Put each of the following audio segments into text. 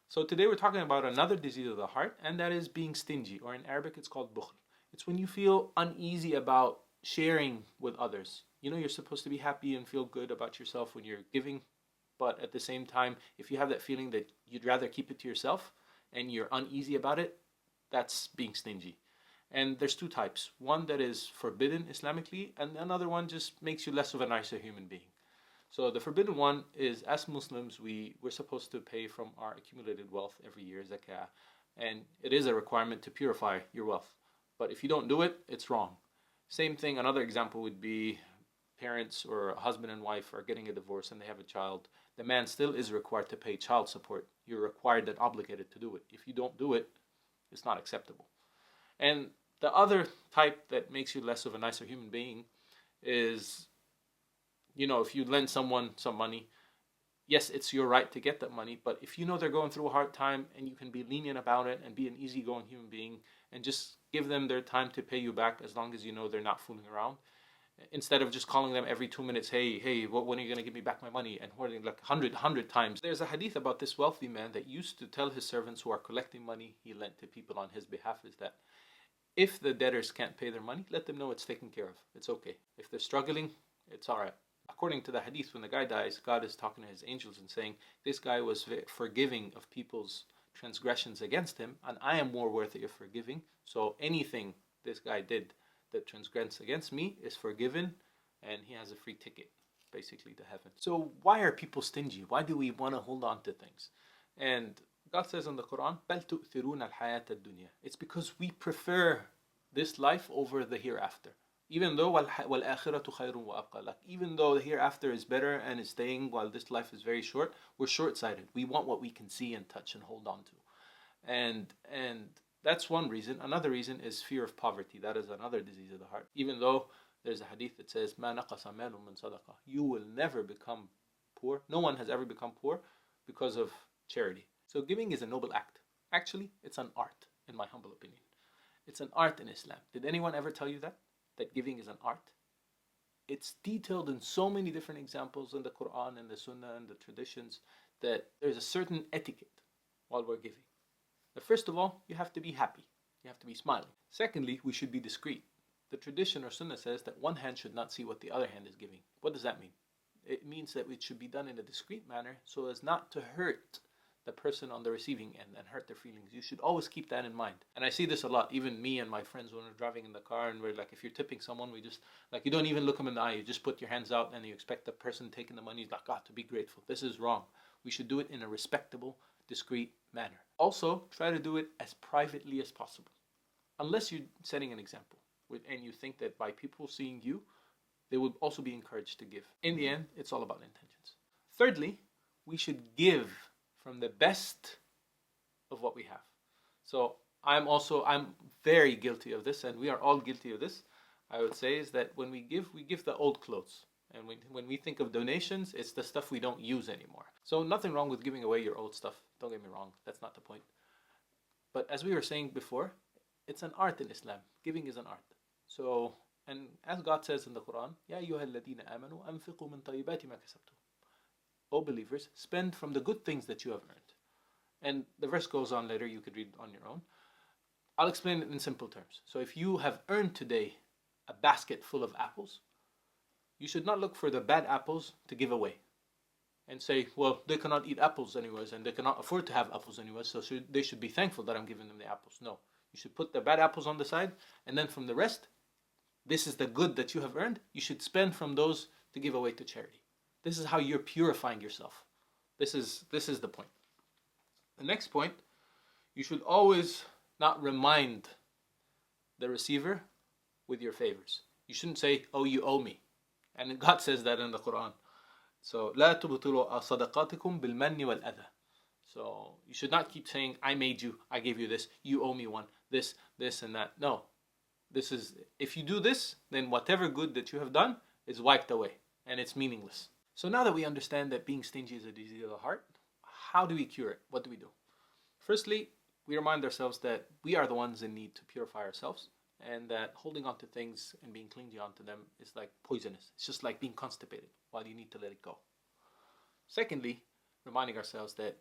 So today we're talking about another disease of the heart, and that is being stingy, or in Arabic it's called bukhl. It's when you feel uneasy about sharing with others. You know, you're supposed to be happy and feel good about yourself when you're giving, but at the same time, if you have that feeling that you'd rather keep it to yourself and you're uneasy about it, that's being stingy. And there's two types. One that is forbidden Islamically, and another one just makes you less of a nicer human being. So the forbidden one is, as Muslims, we're supposed to pay from our accumulated wealth every year, zakah, and it is a requirement to purify your wealth. But if you don't do it, it's wrong. Same thing, another example would be parents or a husband and wife are getting a divorce and they have a child. The man still is required to pay child support. You're required and obligated to do it. If you don't do it, it's not acceptable. And the other type that makes you less of a nicer human being is, you know, if you lend someone some money, yes, it's your right to get that money, but if you know they're going through a hard time and you can be lenient about it and be an easygoing human being and just give them their time to pay you back as long as you know they're not fooling around, instead of just calling them every 2 minutes, hey, when are you going to give me back my money? And hoarding like 100 times. There's a hadith about this wealthy man that used to tell his servants who are collecting money he lent to people on his behalf is that if the debtors can't pay their money, let them know it's taken care of. It's okay. If they're struggling, it's all right. According to the hadith, when the guy dies, God is talking to his angels and saying, this guy was forgiving of people's transgressions against him, and I am more worthy of forgiving. So anything this guy did that transgressed against me is forgiven, and he has a free ticket, basically, to heaven. So why are people stingy? Why do we want to hold on to things? And God says in the Quran, بَلْ تُؤْثِرُونَ الْحَيَاةَ الدُّنْيَا. It's because we prefer this life over the hereafter. Even though وَالْآخِرَةُ خَيْرٌ وَأَبْقَى, like even though the hereafter is better and is staying while this life is very short, we're short-sighted. We want what we can see and touch and hold on to. And that's one reason. Another reason is fear of poverty. That is another disease of the heart. Even though there's a hadith that says, مَا نَقَصَ مَالٌ مِّن صَدَقَةٍ, you will never become poor. No one has ever become poor because of charity. So giving is a noble act. Actually, it's an art, in my humble opinion. It's an art in Islam. Did anyone ever tell you that? That giving is an art? It's detailed in so many different examples in the Quran and the Sunnah and the traditions that there's a certain etiquette while we're giving. But first of all, you have to be happy. You have to be smiling. Secondly, we should be discreet. The tradition or Sunnah says that one hand should not see what the other hand is giving. What does that mean? It means that it should be done in a discreet manner so as not to hurt the person on the receiving end and hurt their feelings. You should always keep that in mind. And I see this a lot, even me and my friends when we're driving in the car and we're like, if you're tipping someone, we just, like, you don't even look them in the eye, you just put your hands out and you expect the person taking the money, like, to be grateful. This is wrong. We should do it in a respectable, discreet manner. Also, try to do it as privately as possible. Unless you're setting an example and you think that by people seeing you, they will also be encouraged to give. In the end, it's all about intentions. Thirdly, we should give from the best of what we have. So I'm very guilty of this, and we are all guilty of this. I would say is that when we give the old clothes. And when we think of donations, it's the stuff we don't use anymore. So nothing wrong with giving away your old stuff. Don't get me wrong, that's not the point. But as we were saying before, it's an art in Islam. Giving is an art. So, and as God says in the Quran, يَا أَيُّهَا الَّذِينَ آمَنُوا أَنفِقُوا مِنْ طَيِّبَاتِ مَا كَسَبْتُمْ. O believers, spend from the good things that you have earned. And the verse goes on later, you could read on your own. I'll explain it in simple terms. So if you have earned today a basket full of apples, you should not look for the bad apples to give away and say, well, they cannot eat apples anyways and they cannot afford to have apples anyways, so they should be thankful that I'm giving them the apples. No, you should put the bad apples on the side, and then from the rest, this is the good that you have earned, you should spend from those to give away to charity. This is how you're purifying yourself. This is the point. The next point, you should always not remind the receiver with your favors. You shouldn't say, oh, you owe me. And God says that in the Quran. So, لا تبطلوا صدقاتكم بالمن والأذى. So, you should not keep saying, I made you, I gave you this, you owe me one, this, and that. No. This is, if you do this, then whatever good that you have done is wiped away. And it's meaningless. So now that we understand that being stingy is a disease of the heart, how do we cure it? What do we do? Firstly, we remind ourselves that we are the ones in need to purify ourselves, and that holding on to things and being clingy onto them is like poisonous. It's just like being constipated while you need to let it go. Secondly, reminding ourselves that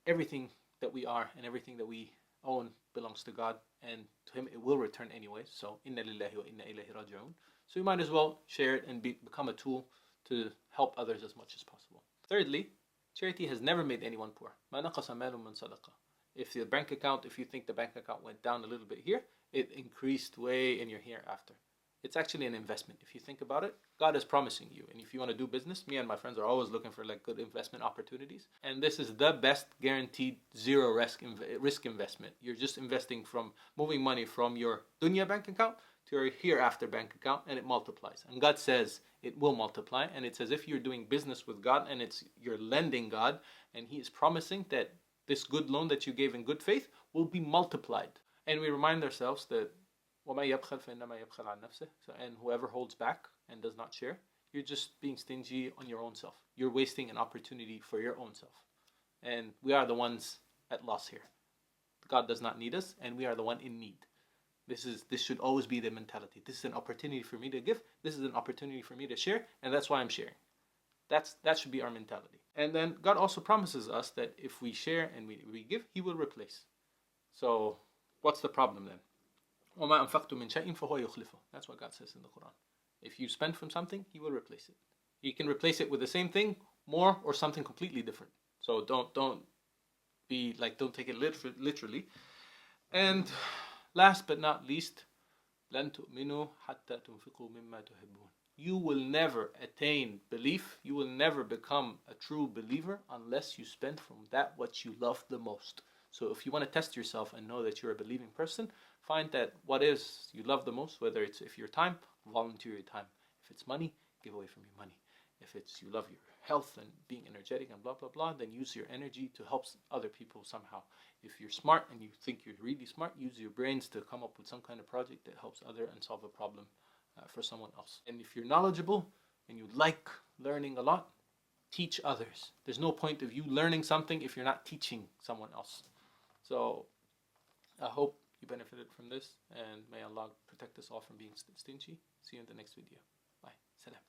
everything that we are and everything that we own belongs to God, and to Him it will return anyway. So inna lillahi wa inna ilayhi raji'un. So we might as well share it and become a tool to help others as much as possible. Thirdly, charity has never made anyone poor. مَا نَقَصَ مَالٌ مِّن صَدَقَةٍ. If the bank account, if you think the bank account went down a little bit here, it increased way in your hereafter. It's actually an investment. If you think about it, God is promising you. And if you want to do business, me and my friends are always looking for like good investment opportunities. And this is the best guaranteed zero risk investment. You're just investing from moving money from your dunya bank account to your hereafter bank account, and it multiplies. And God says it will multiply. And it's as if you're doing business with God, and you're lending God, and He is promising that this good loan that you gave in good faith will be multiplied. And we remind ourselves that وَمَا يَبْخَلْ فَإِنَّمَا يَبْخَلْ عَنْ نَفْسِهِ. And whoever holds back and does not share, you're just being stingy on your own self. You're wasting an opportunity for your own self. And we are the ones at loss here. God does not need us, and we are the one in need. This should always be the mentality. This is an opportunity for me to give. This is an opportunity for me to share, and that's why I'm sharing. That should be our mentality. And then God also promises us that if we share and we give, He will replace. So what's the problem then? وَمَا أَنفَقْتُم مِّن شَيْءٍ فَهُوَ يُخْلِفُهُ. That's what God says in the Quran. If you spend from something, He will replace it. He can replace it with the same thing, more, or something completely different. So don't take it literally. And last but not least, لَن تُؤْمِنُوا حَتَّى تُنْفِقُوا مِمَّا تُحِبُّونَ. You will never attain belief, you will never become a true believer unless you spend from that what you love the most. So if you want to test yourself and know that you're a believing person, find that what is you love the most, whether it's if your time, volunteer your time. If it's money, give away from your money. If it's you love your health and being energetic and blah, blah, blah, then use your energy to help other people somehow. If you're smart and you think you're really smart, use your brains to come up with some kind of project that helps other and solve a problem for someone else. And if you're knowledgeable and you like learning a lot, teach others. There's no point of you learning something if you're not teaching someone else. So I hope you benefited from this, and may Allah protect us all from being stingy. See you in the next video. Bye. Salam.